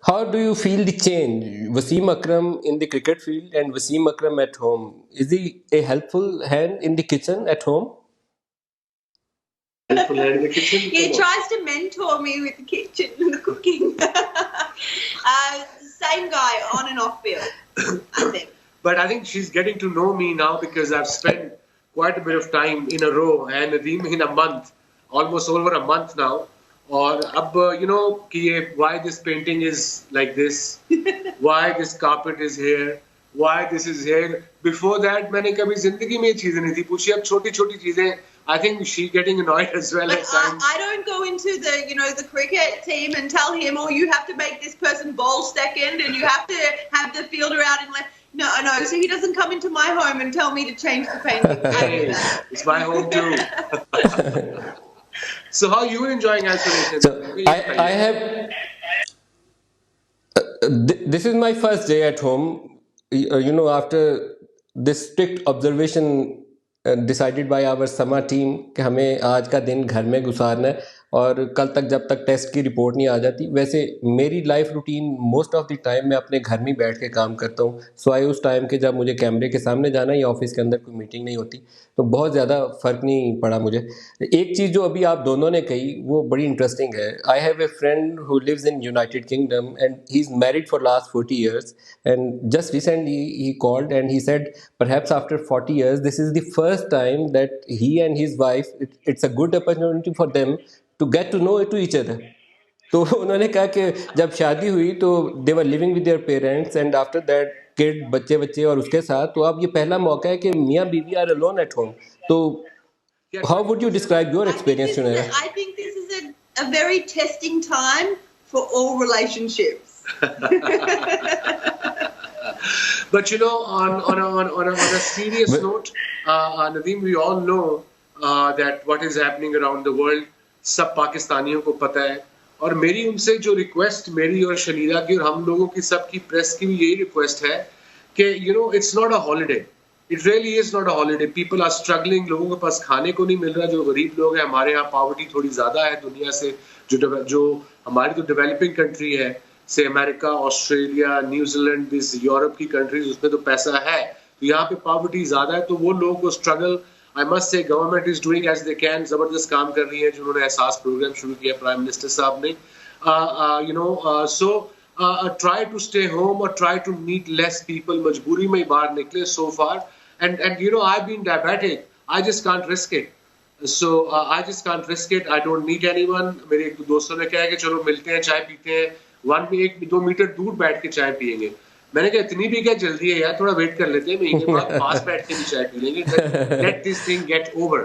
How do you feel the change? Wasim Akram in the cricket field and Wasim Akram at home. Is he a helpful hand in the kitchen at home? Helpful hand in the kitchen? He tries to mentor me with the kitchen and the cooking. Same guy on and off field, I think. But I think she's getting to know me now because I've spent quite a bit of time in a row and in a month, almost over a month now. Or ab, why this painting is like this, why this carpet is here, why this is here. Before that, मैंने कभी जिंदगी में ये चीजें नहीं थी पूछी. अब छोटी छोटी चीजें. I think she's getting annoyed as well at times. I don't go into the cricket team and tell him, oh, you have to make this person bowl second and you have to have the fielder out in left. No. So he doesn't come into my home and tell me to change the painting. I do that. It's my home too. So how are you enjoying isolation? So I have this is my first day at home. After this strict observation decided by our Sama team कि हमें आज का दिन घर में गुजारना है और कल तक जब तक टेस्ट की रिपोर्ट नहीं आ जाती. वैसे मेरी life routine most of the time मैं अपने घर में बैठ के काम करता हूँ. सवाए उस टाइम के जब मुझे कैमरे के सामने जाना या ऑफिस के अंदर कोई मीटिंग नहीं होती, तो बहुत ज़्यादा फ़र्क नहीं पड़ा मुझे. एक चीज़ जो अभी आप दोनों ने कही वो बड़ी इंटरेस्टिंग है. I have a friend who lives in United Kingdom and he is married for last 40 years, and just recently he called and he said perhaps after 40 years this is the first time that he and his wife, it's a good opportunity for them to get to know to each other. तो उन्होंने कहा कि जब शादी हुई तो they were living with their parents and after that kid बच्चे बच्चे और उसके साथ, तो अब ये पहला मौका है कि मियाँ बीवी आर अलोन एट होम. तो how would you describe your experience? I think this is a very testing time for all relationships. But on a serious note, Nadeem, we all know that what is happening around the world, सब पाकिस्तानियों को पता है. और मेरी उनसे जो request, मेरी और शनीदा की और हम लोगों की सबकी प्रेस की भी यही रिक्वेस्ट है कि it's not a holiday. It really is not a holiday. People are struggling. लोगों के पास खाने को नहीं मिल रहा. जो गरीब लोग हैं, हमारे यहाँ पावर्टी थोड़ी ज्यादा है दुनिया से. जो हमारी तो डेवलपिंग कंट्री है, से America, Australia, New Zealand, this Europe की कंट्रीज, उसमें तो पैसा है. तो यहाँ पे पावर्टी ज्यादा है, तो वो लोगों को struggle. I must say government is doing as they can. जबरदस्त काम कर रही है. जिन्होंने एहसास प्रोग्राम शुरू किया प्राइम मिनिस्टर साहब ने. So try to stay home और try to meet less people. मजबूरी में ही बाहर निकले so far. And I been diabetic. I just can't risk it. So I just can't risk it. I don't meet anyone. मेरे एक दोस्तों ने कहा कि चलो मिलते हैं, चाय पीते हैं. 1-2 मीटर दूर बैठ के चाय पियेंगे. मैंने कहा इतनी भी क्या जल्दी है यार, थोड़ा वेट कर लेते हैं. महीने बाद पास बैठ के भी चाय पी लेंगे. Let this thing get over.